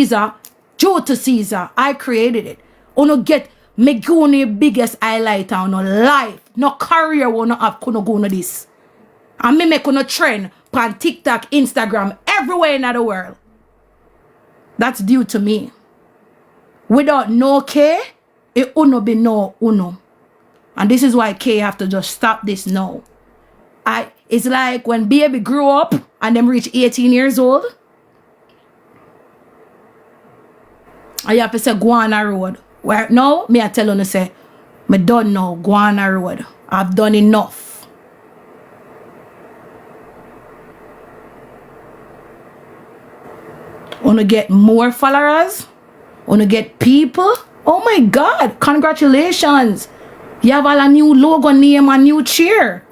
Caesar, due to Caesar. I created it. Uno get me go on the biggest highlight on no life. No career will not have kuno go on this. And me make uno trend on TikTok, Instagram, everywhere in the world. That's due to me. Without no K, it uno be no uno. And this is why K have to just stop this now. It's like when baby grew up and them reach 18 years old. And you have to say go on a road. Where now, me I tell you to say, me done now, go on a road. I've done enough. Wanna get more followers? Wanna get people? Oh my God, congratulations. You have all a new logo name, a new cheer.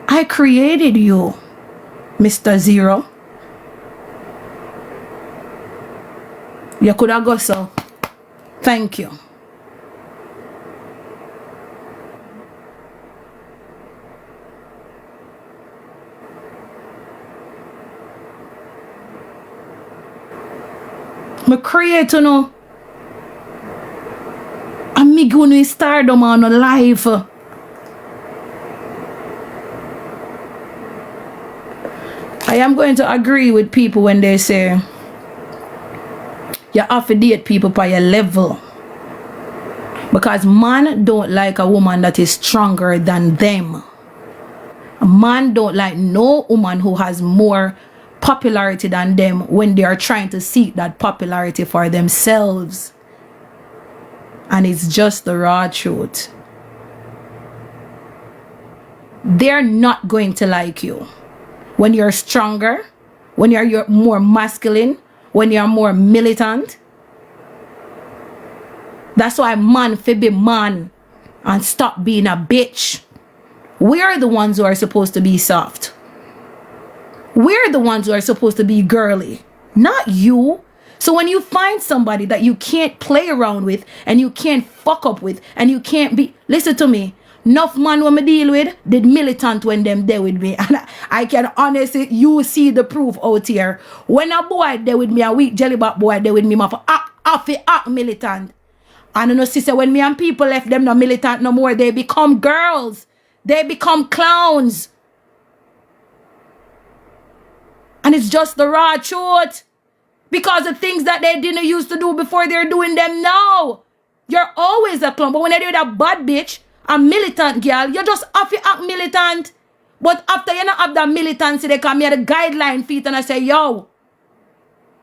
I created you, Mr. Zero. You could have got so. Thank you. Me create no. And me gonna stardom on a life. I am going to agree with people when they say you have to date people by your level. Because man don't like a woman that is stronger than them. A man don't like no woman who has more popularity than them when they are trying to seek that popularity for themselves. And it's just the raw truth. They're not going to like you when you're stronger, when you're more masculine, when you're more militant. That's why man fi be man and stop being a bitch. We're the ones who are supposed to be soft. We're the ones who are supposed to be girly, not you. So when you find somebody that you can't play around with and you can't fuck up with and you can't be, listen to me, enough man when me deal with did militant when them there with me. And I can honestly, you see the proof out here. When a boy there with me, a weak jelly back boy there with me, ma for act militant. And you know, sister, when me and people left them not militant no more, they become girls. They become clowns. And it's just the raw truth. Because the things that they didn't used to do before, they're doing them now. You're always a clown. But when they do that bad bitch, a militant girl, you just have to act militant. But after you not have that militancy, they come here the guideline feet and I say, yo,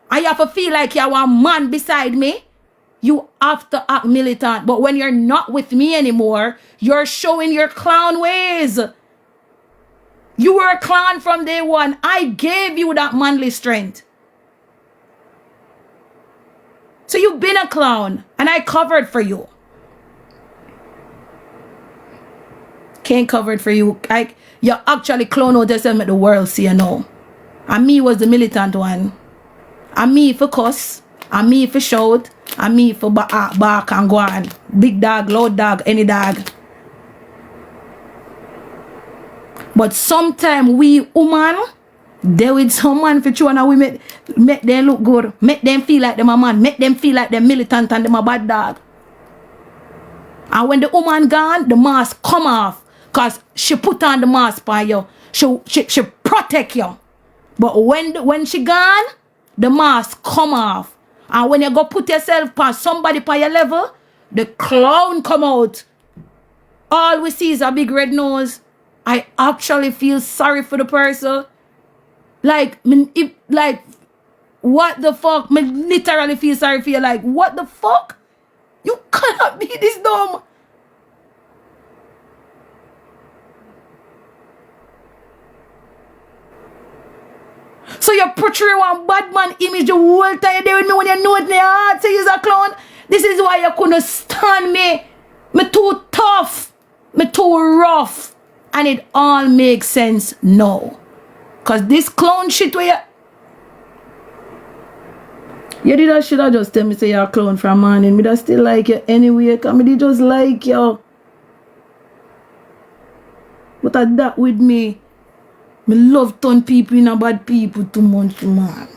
I have to feel like you're one man beside me. You have to act militant. But when you're not with me anymore, you're showing your clown ways. You were a clown from day one. I gave you that manly strength. So you've been a clown and I covered for you. Can't cover it for you. You actually clown out yourself, make the world see you know. And me was the militant one. And me for cuss. And me for shout. And me for bark and go on. Big dog, loud dog, any dog. But sometimes we woman, they with some man for children and we make them look good. Make them feel like them a man. Make them feel like them militant and them a bad dog. And when the woman gone, the mask come off. Because she put on the mask by you. She protect you. But when she gone, the mask come off. And when you go put yourself past somebody by your level, the clown come out. All we see is a big red nose. I actually feel sorry for the person. Like, what the fuck? Me literally feel sorry for you. Like, what the fuck? You cannot be this dumb. So you portray one bad man image the whole time you there with me when you know it in your heart say you're a clown. This is why you couldn't stand me. Me too tough. Me too rough. And it all makes sense now. Cause this clown shit where you did that shit, I just tell me say you're a clown from morning. Me that still like you anyway. Cause me did just like you. But at that with me, me love turn people in a bad people too much, man.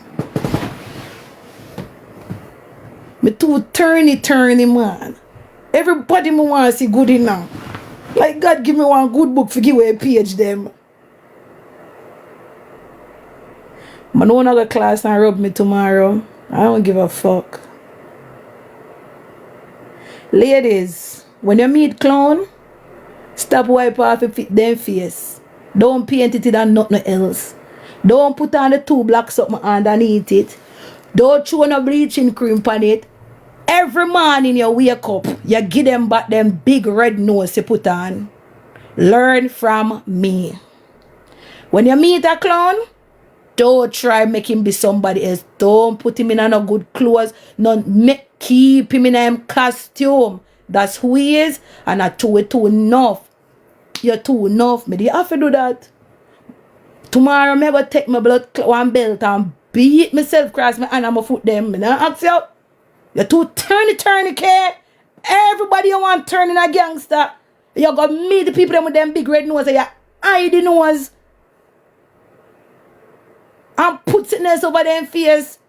Me too turny, man. Everybody me want to see good in now. Like God give me one good book for give away a page them. Man, no one other class and rub me tomorrow. I don't give a fuck. Ladies, when you meet clown, stop wipe off them face. Don't paint it and nothing else. Don't put on the 2 black something underneath it. Don't throw no bleaching cream on it. Every morning you wake up, you give them back them big red nose you put on. Learn from me. When you meet a clown, don't try make him be somebody else. Don't put him in no good clothes. Keep him in a costume. That's who he is. And I too enough. You're too enough. Me, do you have to do that? Tomorrow, me go take my blood one belt and beat myself across my hand and my foot them. Me not ask you. You're too turny, care. Everybody you want turning a gangster. You got meet the people them with them big red nose and you hide the nose. And put sickness over them face.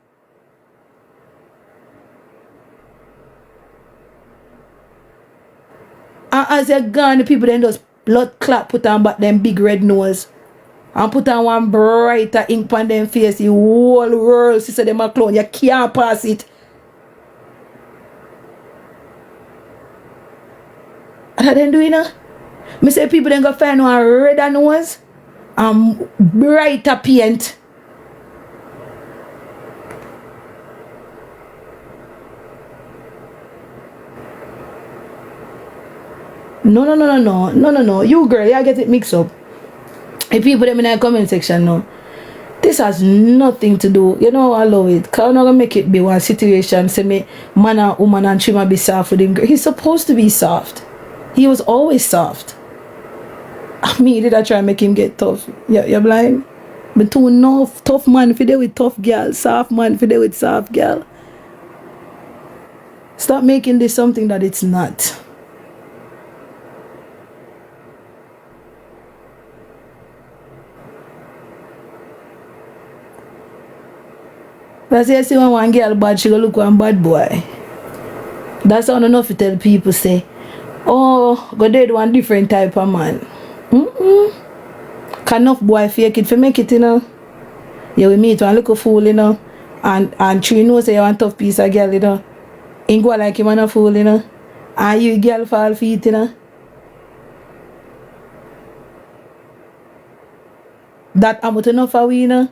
And as you're gone, the people then just blood clot put on back them big red nose. And put on one brighter ink on them face. The whole world, sister them a clown. You can't pass it. And I then do you know? Me say people then go find one redder nose and brighter paint. No. You girl, you get it mixed up. If people them in the comment section now, this has nothing to do. You know I love it. Cause I'm not gonna make it be one situation. Say me man and woman and she might be soft with him. He's supposed to be soft. He was always soft. I mean, did I try and make him get tough? You're blind? But too enough tough man if you deal with tough girl, soft man if you deal with soft girl. Stop making this something that it's not. But I see when one girl bad, she go look one bad boy. That's how enough to tell people say, oh, go date one different type of man. Can enough boy fake it for make it, you know. You will meet one little fool, you know. And she knows say you want tough piece of girl, you know. Ain't go like him and a fool, you know. And you girl fall feet, you know. That I'm not enough for we, you know.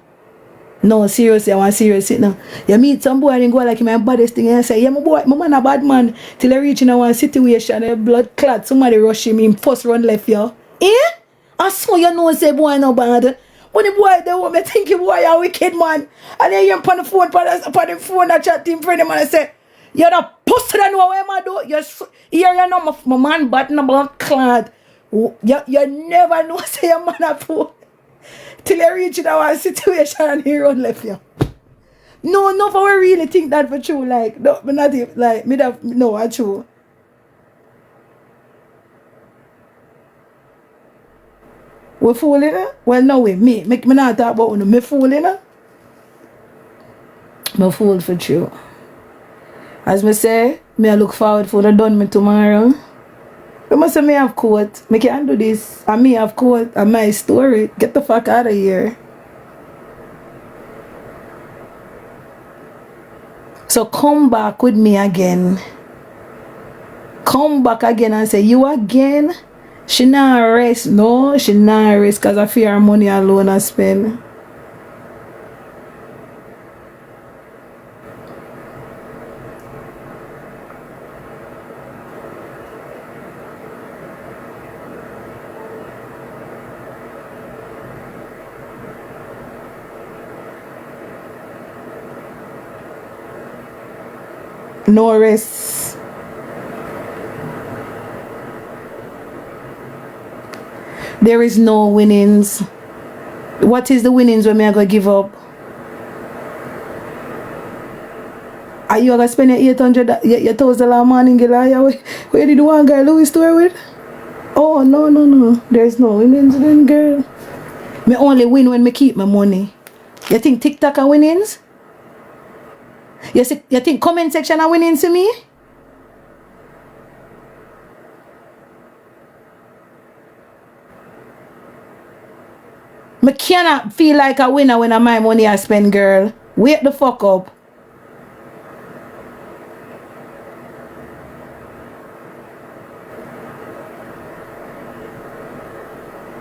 No, seriously, I want serious it now. You meet some boy and go like him and baddest thing and say, yeah, my boy, my man a bad man. Till I reach in a one situation, a blood clot, somebody rush him first run left you. Eh? I saw you know say boy no bad. When the boy they want me think you boy a wicked man. And then you on the phone, upon the phone and chat him friend him and I say, you're the pussy that know what I do. Here you know my man bad no blood clot. You never know say your man a fool. Till you reach in our situation and he run left you. No, for we really think that for true. Like, no, but not if, like, me that, no, I true. We fooling her? Well, no way, me not talk about me fooling her. Me fool for true. As me say, me I look forward for the done me tomorrow. You must say me have quote. Me can't do this. And me have quote and my story. Get the fuck out of here. So come back with me again. Come back again and say, you again? She not rest. No, she not rest because I fear her money alone I spend. No rest. There is no winnings. What is the winnings when me I go give up? Are you gonna spend your $800 morning girl? Where did the one guy Louis store with? Oh no. There's no winnings then girl. Me only win when me keep my money. You think TikTok are winnings? You see, you think comment section are winning to me? Me cannot feel like a winner when I my money I spend, girl. Wake the fuck up.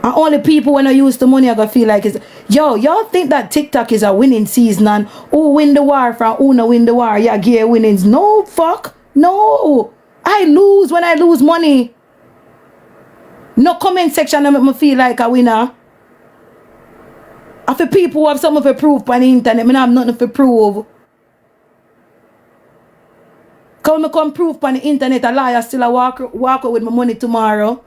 And only people when I use the money I gonna feel like is, yo, y'all think that TikTok is a winning season and who win the war from who no win the war? Yeah, gear winnings. No, fuck. No. I lose when I lose money. No comment section that make me feel like a winner. And for people who have something to prove on the internet, I have nothing to prove. Because when I come prove on the internet, a liar still a walk out with my money tomorrow.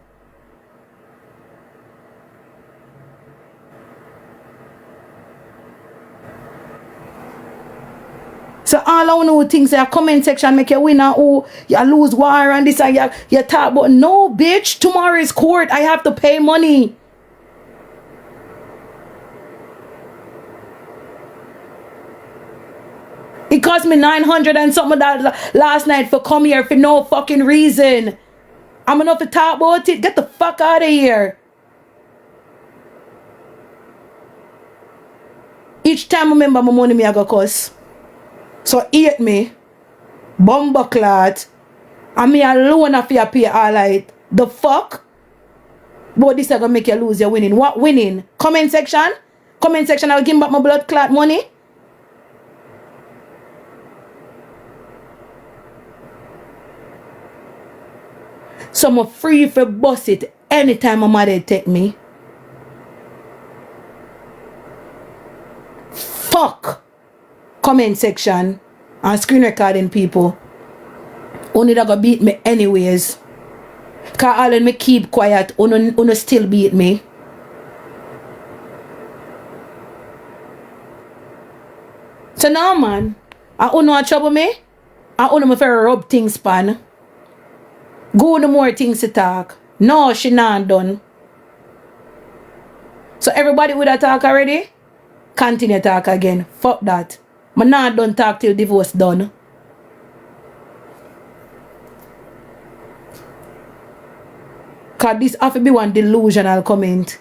So all I know things in a comment section make you winner or you lose war and this and you talk about no bitch, tomorrow is court. I have to pay money. It cost me 900 and something that last night for come here for no fucking reason. I'm enough to talk about it. Get the fuck out of here. Each time I remember my money me I go cuss. So eat me, bumper clot, and me alone have to pay all right. The fuck? But this is gonna make you lose your winning. What winning? Comment section? Comment section, I'll give back my blood clot money. So I'm free for bust it anytime my mother take me. Fuck comment section and screen recording people. Only that gonna beat me anyways. Cause all when me keep quiet, uno still beat me. So now man, I uno trouble me. I uno me for rub things pan. Go no more things to talk. No, she not done. So everybody would have talk already? Continue talk again. Fuck that. I'm not done talk till divorce done. Cause this have to be one delusional comment.